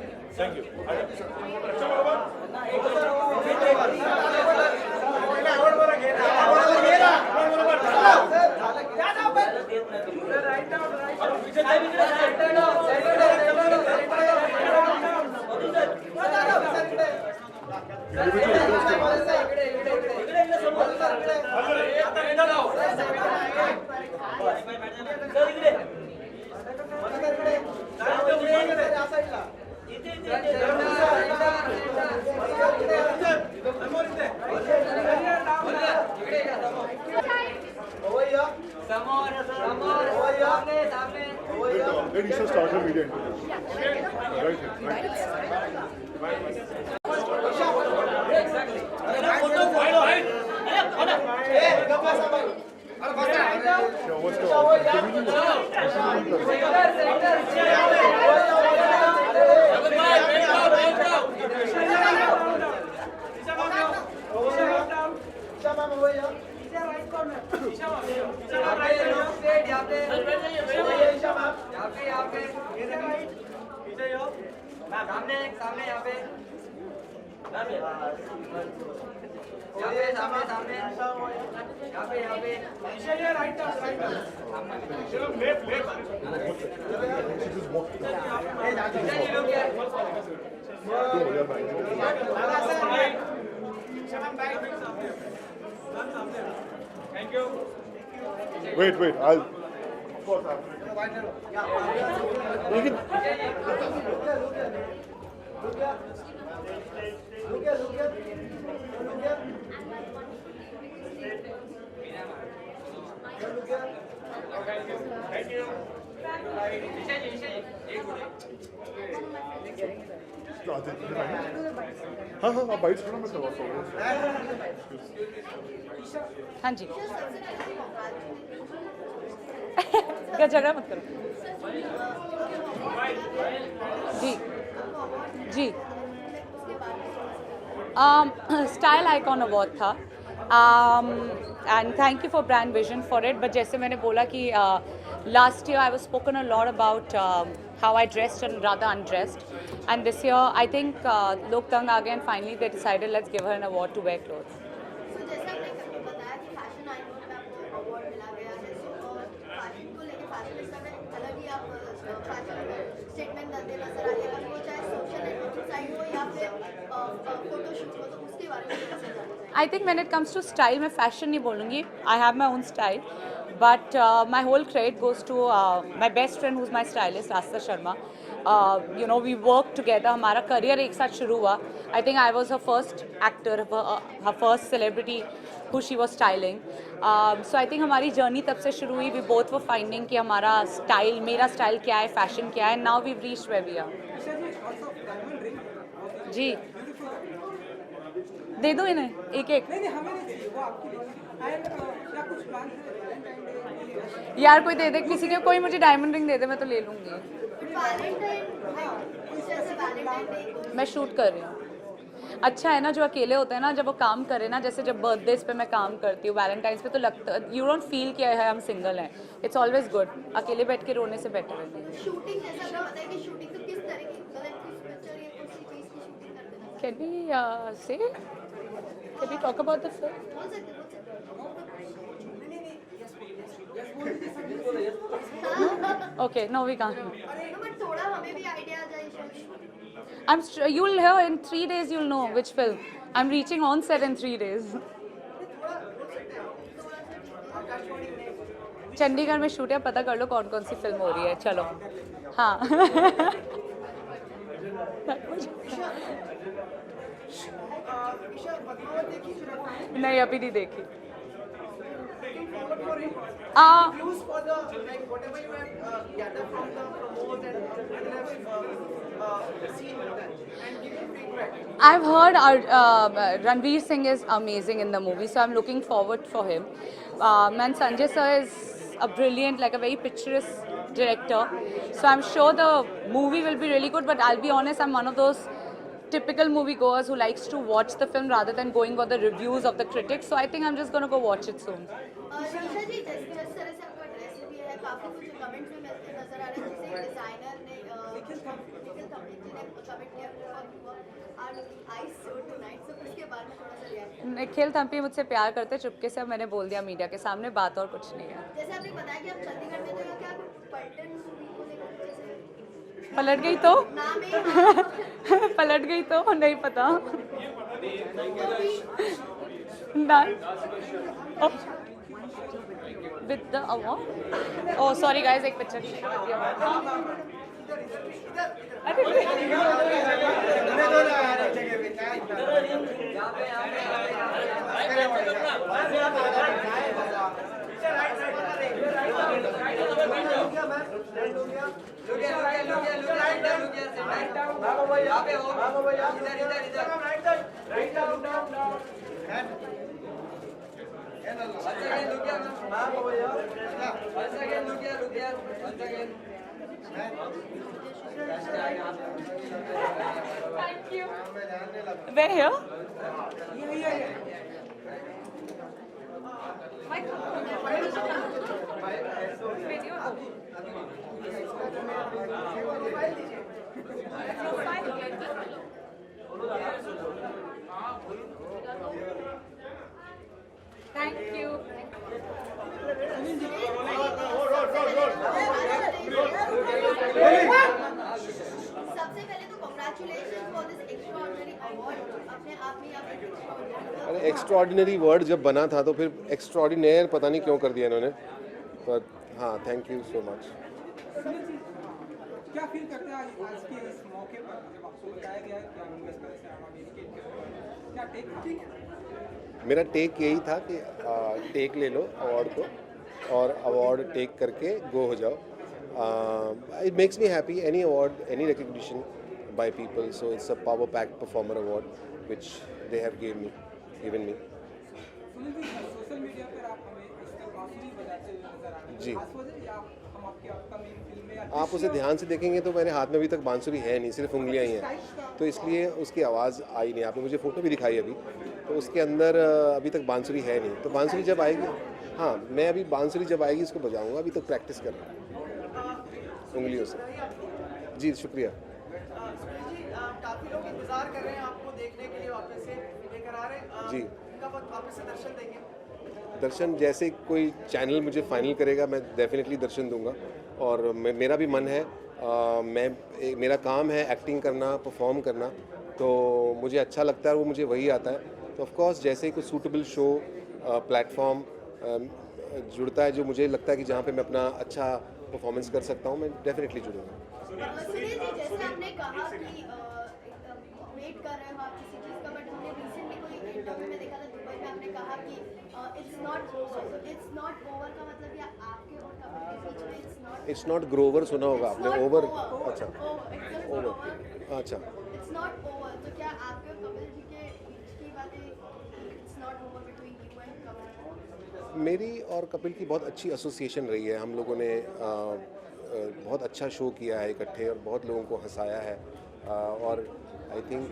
Then you should start the media interview. Wait, I'll... Of course, हाँ हाँ आप बाइट्स करो, मैं करवाता हूँ। हाँ जी क्या झगड़ा मत करो जी जी स्टाइल आइकॉन अवार्ड था and thank you for brand vision for it. But जैसे मैंने बोला कि last year I was spoken a lot about how I dressed and rather undressed, and this year I think log tang aa gaye and finally they decided let's give her an award to wear clothes. So जैसे आपने बताया कि fashion icon में आपको award मिला गया है, सो fashion को लेके फैशनिस्टा में अलग ही आप फैशन स्टेटमेंट देते नजर आ रही है, वो चाहे सोशल नेटवर्किंग साइट हो या फिर फोटोशूट हो, तो उसके बारे में कैसे जानना चाहिए? I think when it comes to style, मैं fashion नहीं बोलूँगी. I have my own style, but my whole credit goes to my best friend who's my stylist, Asta Sharma. You know, we worked together. हमारा career एक साथ शुरू हुआ. I think I was her first actor, her first celebrity who she was styling. So I think हमारी journey तब से शुरू हुई. We both were finding कि हमारा style, मेरा style क्या है, fashion क्या है. Now we've reached where we are. जी दे दो इन्हें एक एक. यार कोई दे दे, किसी के कोई मुझे डायमंड रिंग दे दे, मैं तो ले लूँगी. मैं शूट कर रही हूँ. अच्छा है ना जो अकेले होते हैं ना, जब वो काम करे ना, जैसे जब बर्थडेज पे मैं काम करती हूँ, वैलेंटाइंस पे, तो लगता यू डोंट फील कि है हम सिंगल हैं. It's always good. अकेले बैठ के रोने से बेटर है. शूटिंग जैसा आपने बताया कि शूटिंग तो किस तरह की, मतलब किस पिक्चर या किस चीज की शूटिंग करते हैं? Can we say? Can we talk about the film? बोल सकते Okay, no, we can't. But थोड़ा हमें भी आइडिया आ जाए. You'll hear in 3 days. You'll know which film. I'm reaching on set in 3 days. Chandigarh में शूट है, पता कर लो कौन कौन सी फिल्म हो रही है. चलो हाँ. नहीं अभी नहीं देखी. Views for the like whatever you have gathered from the promos and seen that and give you feedback. I've heard Ranveer Singh is amazing in the movie, so I'm looking forward for him. And Sanjay sir is a brilliant, like a very picturesque director. So I'm sure the movie will be really good. But I'll be honest, I'm one of those typical moviegoers who likes to watch the film rather than going for the reviews of the critics. So I think I'm just going to go watch it soon. Risha जी, जिस तरह से आपका dress भी है, काफी कुछ comments में मिलते नजर आ रहे हैं, जैसे डिजाइनर ने निखिल थम्पी जी ने कमेंट किया आर आईज सो टुनाइट, सो उसके बारे में थोड़ा सा रिएक्शन. निखिल थम्पी मुझसे प्यार करते चुपके से, अब मैंने बोल दिया मीडिया के सामने, बात और कुछ नहीं है. जैसे आपने बताया कि आप चंडीगढ़ में थे, क्या पलटन मूवी को लेकर जैसे पलट गई तो नाम ही पलट गई तो नहीं पता. With the award? Oh, sorry guys, एक picture. Thank you. We're here. Thank you. सबसे पहले तो congratulation for this extraordinary award. अपने आप में आप अरे एक्स्ट्राऑर्डिनरी वर्ड जब बना था तो फिर एक्स्ट्राऑर्डिनेयर पता नहीं क्यों कर दिया इन्होंने. पर हाँ, थैंक यू सो मच. क्या फील करते हैं आज के इस मौके पर जब आपको बताया गया कि हम इस तरह से अवार्ड डेडिकेट करेंगे, क्या टेक था? मेरा टेक यही था कि टेक ले लो अवार्ड को और अवार्ड टेक करके गो हो जाओ. It makes me happy. Any award, any recognition by people. So it's a power packed performer award which they have given me. Social media पर आप हमें अक्सर बांसुरी बजाते हुए नजर आ रहे हैं। जी। खास वजह या हम आपकी अपकमिंग फिल्म में या आप उसे ध्यान से देखेंगे तो मेरे हाथ में अभी तक बांसुरी है नहीं, सिर्फ उंगलियां ही हैं, तो इसलिए उसकी आवाज़ आई नहीं। आपने मुझे फ़ोटो भी दिखाई अभी, तो उसके अंदर अभी तक बांसुरी है नहीं। तो बांसुरी जब आएगी, हाँ मैं अभी बांसुरी जब आएगी इसको बजाऊंगा, अभी तक प्रैक्टिस कर रहा हूँ उंगलियों से। जी शुक्रिया। जी काफ़ी लोग इंतजार कर रहे हैं आपको देखने के लिए, वापस से लेकर आ रहे हैं जी। कब वापस से दर्शन देंगे? दर्शन जैसे कोई चैनल मुझे फाइनल करेगा मैं डेफिनेटली दर्शन दूंगा। और मेरा भी मन है, मेरा काम है एक्टिंग करना, परफॉर्म करना, तो मुझे अच्छा लगता है, वो मुझे वही आता है। तो ऑफ कोर्स जैसे ही कोई सूटेबल शो प्लेटफॉर्म जुड़ता है जो मुझे लगता है कि जहाँ पे मैं अपना अच्छा परफॉर्मेंस कर सकता हूँ, मैं डेफिनेटली जुड़ूंगा। सुनील जी, जैसे आपने कहा कि वेट कर रहे हो आप किसी चीज़ का, बट हमने रिसेंटली कोई इंटरव्यू में देखा था दुबई में, आपने कहा कि इट्स नॉट ओवर का मतलब या आपके और कपिल के बीच में इट्स नॉट ग्रोवर सुना होगा आपने, ओवर। अच्छा ओवर, अच्छा इट्स नॉट ओवर, तो क्या आपके और कपिल जी के बीच की बातें it's not over between you and Kapil? मेरी और कपिल की बहुत अच्छी एसोसिएशन रही है। हम लोगों ने बहुत अच्छा शो किया है इकट्ठे और बहुत लोगों को हंसाया है। और आई थिंक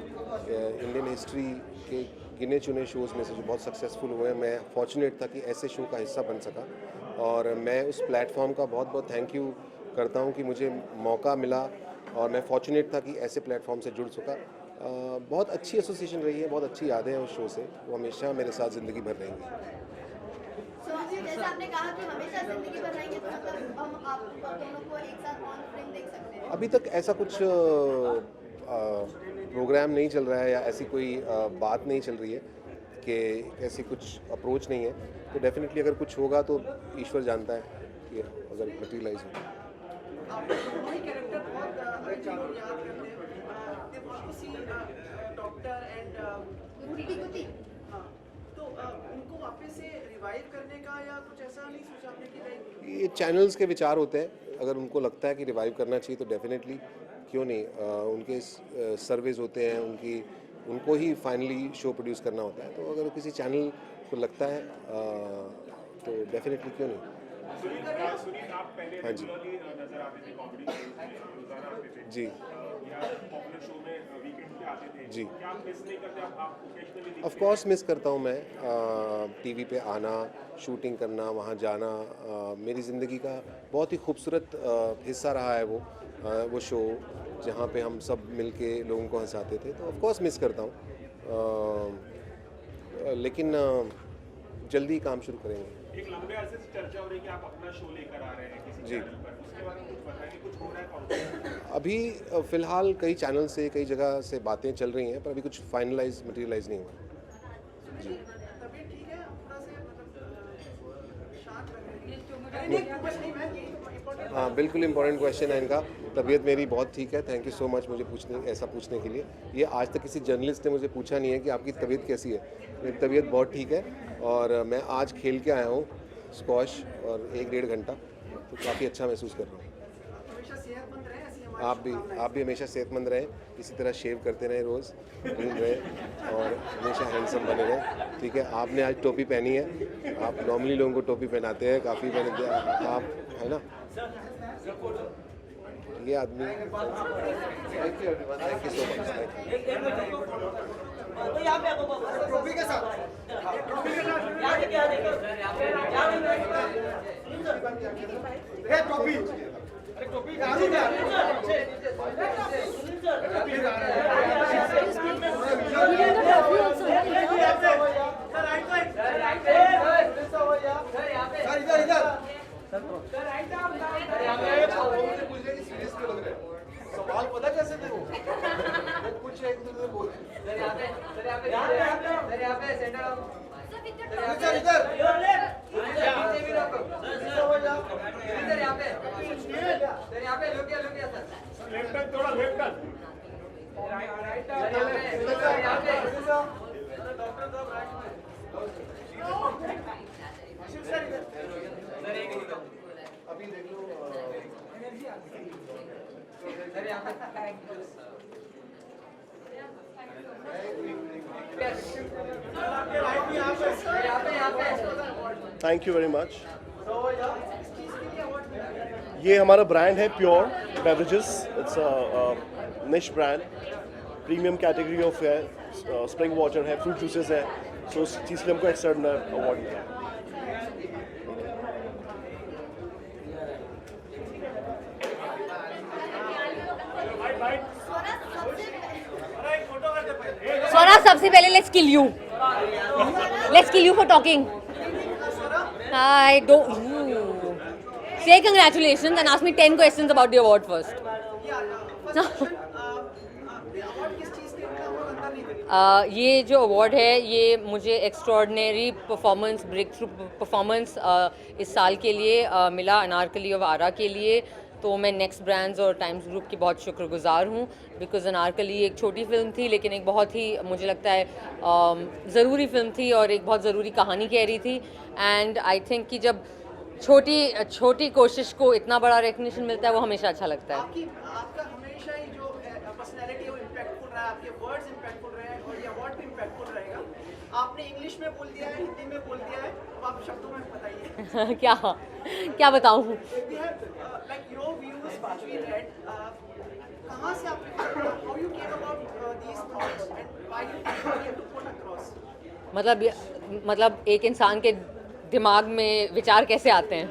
इंडियन हिस्ट्री के गिने चुने शोज़ में से जो बहुत सक्सेसफुल हुए हैं, मैं फॉर्चुनेट था कि ऐसे शो का हिस्सा बन सका। और मैं उस प्लेटफॉर्म का बहुत बहुत थैंक यू करता हूँ कि मुझे मौका मिला, और मैं फॉर्चुनेट था कि ऐसे प्लेटफॉर्म से जुड़ सका। बहुत अच्छी एसोसिएशन रही है, बहुत अच्छी यादें हैं उस शो से, वो हमेशा मेरे साथ ज़िंदगी भर रहेंगी। जैसे आपने कहा कि हमेशा जिंदगी भर रहेंगे, तो मतलब हम आप दोनों को एक साथ ऑन स्क्रीन देख सकते हैं? अभी तक ऐसा कुछ प्रोग्राम नहीं चल रहा है या ऐसी कोई बात नहीं चल रही है कि ऐसी कुछ अप्रोच नहीं है। तो डेफिनेटली अगर कुछ होगा तो ईश्वर जानता है कि अगर मटेरियलाइज हो। डॉक्टर एंड तो उनको वापस से रिवाइव करने का या कुछ ऐसा नहीं सोचा आपने कि ये चैनल्स के विचार होते हैं, अगर उनको लगता है कि रिवाइव करना चाहिए तो डेफिनेटली क्यों नहीं। उनके सर्वेज होते हैं, उनको ही फाइनली शो प्रोड्यूस करना होता है। तो अगर किसी चैनल को लगता है तो डेफिनेटली क्यों नहीं। सुनील, आप पहले हाँ जी नजर आते थे कॉमेडी रोजाना आते थे जी, पॉपुलर शो में वीकेंड पे आते थे जी। क्या आप मिस नहीं करते? आप ओकेजनली ऑफ कोर्स मिस करता हूँ मैं। टीवी पे आना, शूटिंग करना, वहाँ जाना मेरी ज़िंदगी का बहुत ही खूबसूरत हिस्सा रहा है वो शो, जहाँ पे हम सब मिलके लोगों को हंसाते थे। तो ऑफ कोर्स मिस करता हूँ, लेकिन जल्दी काम शुरू करेंगे। एक लंबे अरसे से चर्चा हो रही है कि आप अपना शो लेकर आ रहे हैं किसी जी। चैनल पर, उसके बारे में कुछ बताइए, कुछ हो रहा है कौन? अभी फ़िलहाल कई चैनल से, कई जगह से बातें चल रही हैं, पर अभी कुछ फाइनलाइज मटेरियलाइज नहीं हुआ। जी तबीयत ठीक है? थोड़ा से मतलब शांत लग रही है। हाँ, बिल्कुल इम्पोर्टेंट क्वेश्चन है इनका। तबीयत मेरी बहुत ठीक है, थैंक यू सो मच मुझे ऐसा पूछने के लिए। ये आज तक किसी जर्नलिस्ट ने मुझे पूछा नहीं है कि आपकी तबीयत कैसी है। मेरी तबीयत बहुत ठीक है, और मैं आज खेल के आया हूँ स्क्वॉश और 1-1.5 घंटा, तो काफ़ी अच्छा महसूस कर रहा हूँ। हमेशा सेहतमंद रहे, ऐसी आप भी हमेशा सेहतमंद रहें, इसी तरह शेव करते रहें, रोज़ क्लीन रहें और हमेशा हैंडसम बने रहें। ठीक है, आपने आज टोपी पहनी है, आप नॉर्मली लोगों को टोपी पहनाते हैं, काफ़ी पहनते हैं आप, है ना। ये आदमी, thank you everyone, thank you so much, thank you. टोपी के साथ टोपी, अरे टोपी सवाल पता कैसे थे वो कुछ एक दूसरे से बोल थोड़ा लेफ्ट अभी देख लो थैंक यू वेरी मच। ये हमारा ब्रांड है प्योर बेवरेजेस, इट्स अ निश ब्रांड, प्रीमियम कैटेगरी ऑफ है, स्प्रिंग वाटर है, फ्रूट जूसेस है, सो उस चीज़ के लिए हमको एक्स्ट्राऑर्डिनरी अवार्ड मिला। स्वरा, सबसे पहले let's kill you for talking. I don't say congratulations and ask me 10 questions about the award first. ये जो अवार्ड है ये मुझे extraordinary performance, breakthrough performance इस साल के लिए मिला, अनारकली ऑफ आरा के लिए। तो मैं नेक्स्ट ब्रांड्स और टाइम्स ग्रुप की बहुत शुक्रगुजार हूँ, बिकॉज अनारकली एक छोटी फिल्म थी लेकिन एक बहुत ही मुझे लगता है ज़रूरी फिल्म थी और एक बहुत ज़रूरी कहानी कह रही थी। एंड आई थिंक कि जब छोटी कोशिश को इतना बड़ा रिकग्निशन मिलता है वो हमेशा अच्छा लगता है। आपका हमेशा ही जो पर्सनैलिटी है वो इम्पैक्टफुल रहा है, आपके वर्ड्स इम्पैक्टफुल रहे हैं और ये अवार्ड भी इम्पैक्टफुल रहेगा। आपने इंग्लिश में बोल दिया है, हिंदी में बोल दिया है, तो आप शब्दों में बताइए। क्या बताऊँ? Like your views which we read, कहाँ से आपने, how you came about these thoughts and why you came to put across? मतलब एक इंसान के दिमाग में विचार कैसे आते हैं?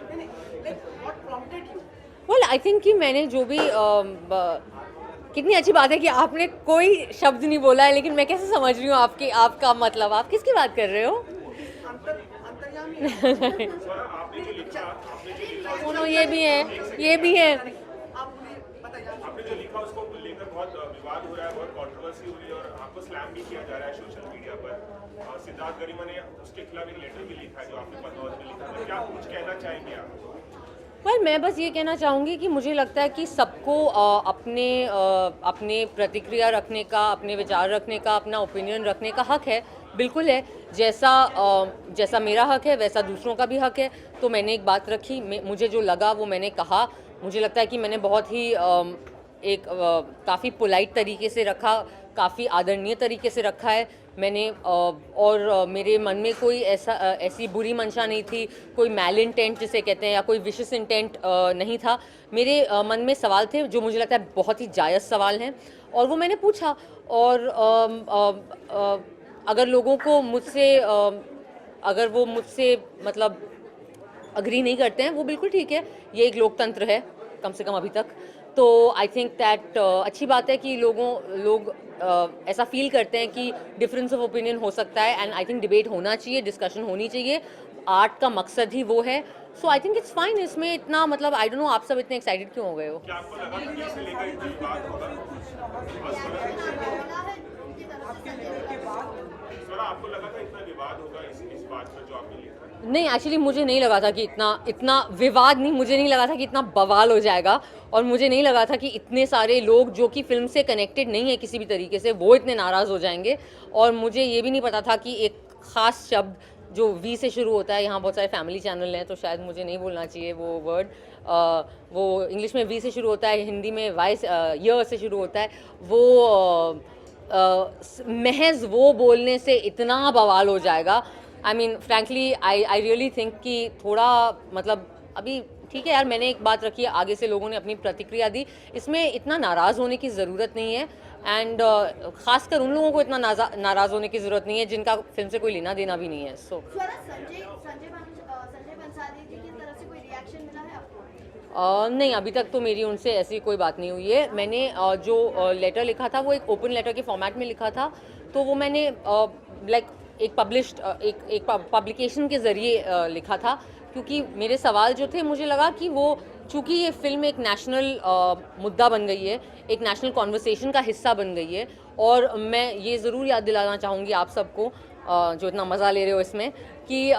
What prompted you? Well, I think कि मैंने जो भी कितनी अच्छी बात है कि आपने कोई शब्द नहीं बोला है, लेकिन मैं कैसे समझ रही हूँ आपका मतलब, आप किसकी बात कर रहे हो? सुनो, ये भी है। आपने जो लिखा उसको लेकर बहुत विवाद हो रहा है, बहुत कंट्रोवर्सी हो रही है और आपको स्लैम भी किया जा रहा है सोशल मीडिया पर। सिद्धार्थ गरिमा ने उसके खिलाफ एक लेटर भी लिखा है जो आपने पद्मावत में लिखा था, क्या कुछ कहना चाहेंगे आप? मैं बस ये कहना चाहूँगी कि मुझे लगता है कि सबको अपने प्रतिक्रिया रखने का, अपने विचार रखने का, अपना ओपिनियन रखने का हक है, बिल्कुल है। जैसा मेरा हक है वैसा दूसरों का भी हक है। तो मैंने एक बात रखी, मुझे जो लगा वो मैंने कहा। मुझे लगता है कि मैंने बहुत ही काफ़ी पोलाइट तरीके से रखा, काफ़ी आदरणीय तरीके से रखा है मैंने, और मेरे मन में कोई ऐसी बुरी मंशा नहीं थी, कोई मैल इंटेंट जिसे कहते हैं या कोई विशियस इंटेंट नहीं था। मेरे मन में सवाल थे जो मुझे लगता है बहुत ही जायज़ सवाल हैं और वो मैंने पूछा। और अगर लोगों को अगर वो मुझसे मतलब अग्री नहीं करते हैं वो बिल्कुल ठीक है, ये एक लोकतंत्र है कम से कम अभी तक। तो आई थिंक दैट अच्छी बात है कि लोग ऐसा फील करते हैं कि डिफरेंस ऑफ ओपिनियन हो सकता है। एंड आई थिंक डिबेट होना चाहिए, डिस्कशन होनी चाहिए, आर्ट का मकसद ही वो है। सो आई थिंक इट्स फाइन। इसमें इतना मतलब आई डोंट नो आप सब इतने एक्साइटेड क्यों हो गए हो? आपको लगा था इतना विवाद होगा इस बात पर जो आपने लिखा? नहीं, एक्चुअली मुझे नहीं लगा था कि इतना विवाद नहीं, मुझे नहीं लगा था कि इतना बवाल हो जाएगा, और मुझे नहीं लगा था कि इतने सारे लोग जो कि फिल्म से कनेक्टेड नहीं है किसी भी तरीके से वो इतने नाराज़ हो जाएंगे। और मुझे ये भी नहीं पता था कि एक ख़ास शब्द जो वी से शुरू होता है, यहाँ बहुत सारे फैमिली चैनल हैं तो शायद मुझे नहीं बोलना चाहिए वो वर्ड, वो इंग्लिश में वी से शुरू होता है, हिंदी में वाई य से शुरू होता है, वो महज वो बोलने से इतना बवाल हो जाएगा। I mean frankly I really think कि थोड़ा मतलब अभी ठीक है यार, मैंने एक बात रखी है, आगे से लोगों ने अपनी प्रतिक्रिया दी, इसमें इतना नाराज़ होने की ज़रूरत नहीं है। एंड ख़ासकर उन लोगों को इतना नाराज़ होने की ज़रूरत नहीं है जिनका फिल्म से कोई लेना देना भी नहीं है। सो नहीं, अभी तक तो मेरी उनसे ऐसी कोई बात नहीं हुई है। मैंने जो लेटर लिखा था वो एक ओपन लेटर के फॉर्मेट में लिखा था, तो वो मैंने एक पब्लिकेशन के ज़रिए लिखा था, क्योंकि मेरे सवाल जो थे मुझे लगा कि वो चूँकि ये फिल्म एक नेशनल मुद्दा बन गई है, एक नेशनल कॉन्वर्सेशन का हिस्सा बन गई है, और मैं ये ज़रूर याद दिलाना चाहूँगी आप सबको जो इतना मज़ा ले रहे हो इसमें कि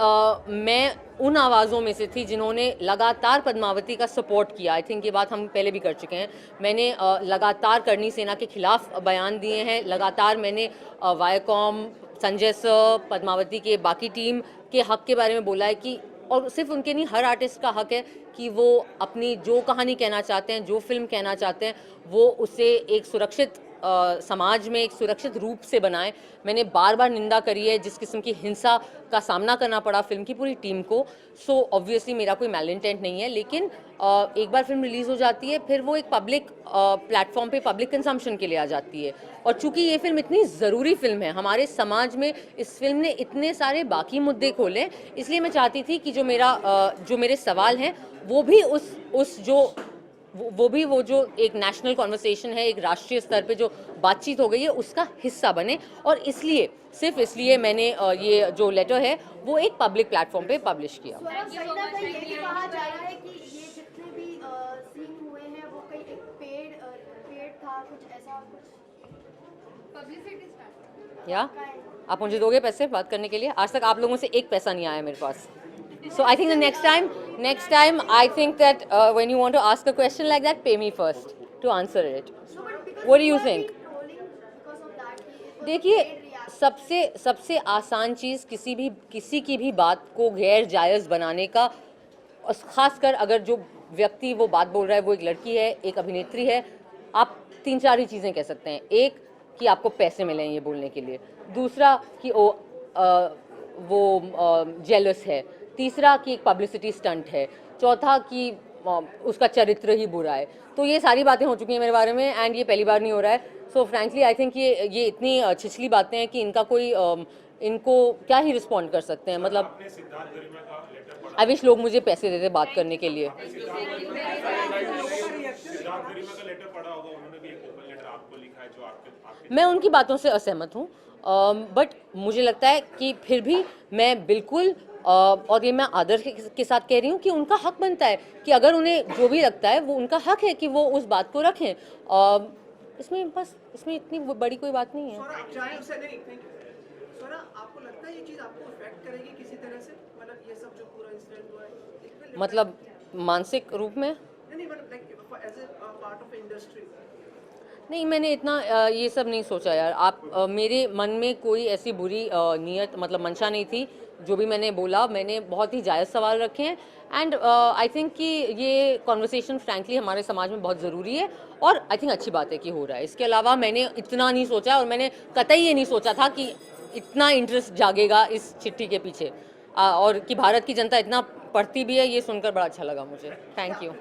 मैं उन आवाज़ों में से थी जिन्होंने लगातार पद्मावती का सपोर्ट किया। आई थिंक ये बात हम पहले भी कर चुके हैं। मैंने लगातार करणी सेना के खिलाफ बयान दिए हैं, लगातार मैंने वायकॉम, संजय सर, पद्मावती के बाकी टीम के हक़ के बारे में बोला है कि, और सिर्फ उनके नहीं, हर आर्टिस्ट का हक़ है कि वो अपनी जो कहानी कहना चाहते हैं, जो फिल्म कहना चाहते हैं, वो उसे एक सुरक्षित समाज में एक सुरक्षित रूप से बनाएं। मैंने बार बार निंदा करी है जिस किस्म की हिंसा का सामना करना पड़ा फिल्म की पूरी टीम को। सो ऑब्वियसली मेरा कोई मैल इंटेंट नहीं है, लेकिन एक बार फिल्म रिलीज़ हो जाती है फिर वो एक पब्लिक प्लेटफॉर्म पे पब्लिक कंजम्पशन के लिए आ जाती है। और चूंकि ये फिल्म इतनी ज़रूरी फिल्म है हमारे समाज में, इस फिल्म ने इतने सारे बाकी मुद्दे खोले, इसलिए मैं चाहती थी कि जो मेरे सवाल हैं वो भी वो जो एक नेशनल कॉन्वर्सेशन है, एक राष्ट्रीय स्तर पे जो बातचीत हो गई है उसका हिस्सा बने। और इसलिए सिर्फ इसलिए मैंने ये जो लेटर है वो एक पब्लिक प्लेटफॉर्म पे पब्लिश किया। कहीं ना कहीं ये भी कहा जा रहा है कि ये जितने भी सीन हुए हैं वो कहीं एक पेड था, कुछ ऐसा कुछ पब्लिसिटी या आप मुझे दोगे पैसे बात करने के लिए? आज तक आप लोगों से एक पैसा नहीं आया मेरे पास। So I think the next time I think that when you want to ask a question like that, pay me first to answer it. What do you think? देखिए, सबसे आसान चीज़ किसी की भी बात को गैर जायज़ बनाने का, खासकर अगर जो व्यक्ति वो बात बोल रहा है वो एक लड़की है, एक अभिनेत्री है, आप 3-4 ही चीज़ें कह सकते हैं। एक कि आपको पैसे मिले हैं ये बोलने के लिए, दूसरा कि वो जेलस है, तीसरा कि एक पब्लिसिटी स्टंट है, चौथा कि उसका चरित्र ही बुरा है। तो ये सारी बातें हो चुकी हैं मेरे बारे में एंड ये पहली बार नहीं हो रहा है। सो फ्रैंकली आई थिंक ये इतनी छिछली बातें हैं कि इनको क्या ही रिस्पॉन्ड कर सकते हैं। मतलब आई विश लोग मुझे पैसे देते बात करने के लिए। मैं उनकी बातों से असहमत हूँ, बट मुझे लगता है कि फिर भी मैं बिल्कुल और ये मैं आदर के साथ कह रही हूँ कि उनका हक बनता है कि अगर उन्हें जो भी लगता है वो उनका हक है कि वो उस बात को रखें। इसमें इतनी बड़ी कोई बात नहीं है। आपको लगता है ये चीज आपको इफेक्ट करेगी किसी तरह से? मतलब ये सब जो पूरा इंसिडेंट हुआ है, मतलब मानसिक रूप में? नहीं, मतलब like as a part of industry. नहीं, मैंने इतना ये सब नहीं सोचा यार। आप मेरे मन में कोई ऐसी बुरी नीयत, मतलब मंशा नहीं थी। जो भी मैंने बोला, मैंने बहुत ही जायज़ सवाल रखे हैं एंड आई थिंक कि ये कॉन्वर्सेशन फ्रैंकली हमारे समाज में बहुत ज़रूरी है और आई थिंक अच्छी बात है कि हो रहा है। इसके अलावा मैंने इतना नहीं सोचा और मैंने कतई ये नहीं सोचा था कि इतना इंटरेस्ट जागेगा इस चिट्ठी के पीछे और कि भारत की जनता इतना पढ़ती भी है। ये सुनकर बड़ा अच्छा लगा मुझे। Thank you.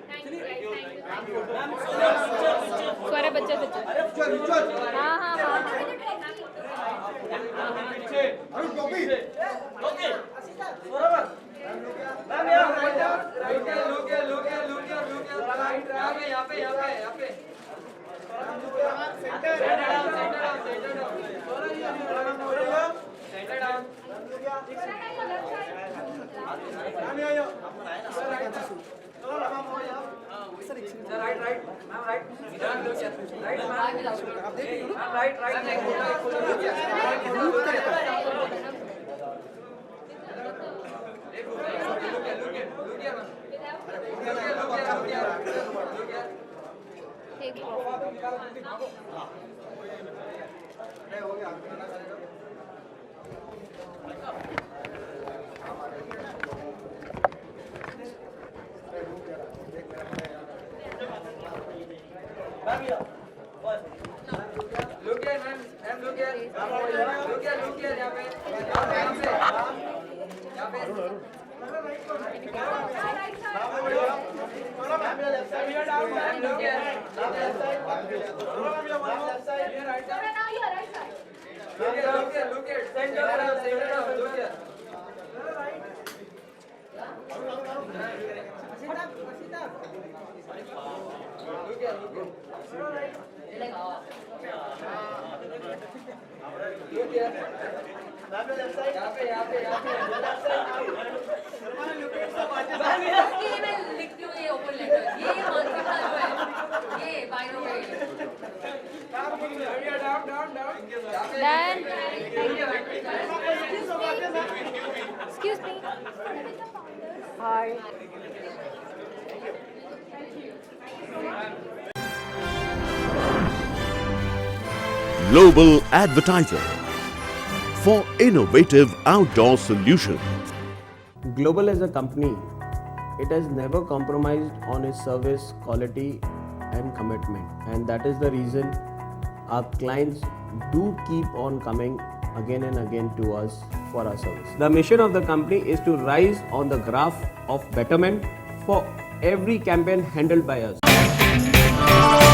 Excuse me. Hi. Global Advertiser for innovative outdoor solutions. Global as a company, it has never compromised on its service quality and commitment, and that is the reason our clients do keep on coming again and again to us for our service. The mission of the company is to rise on the graph of betterment for every campaign handled by us.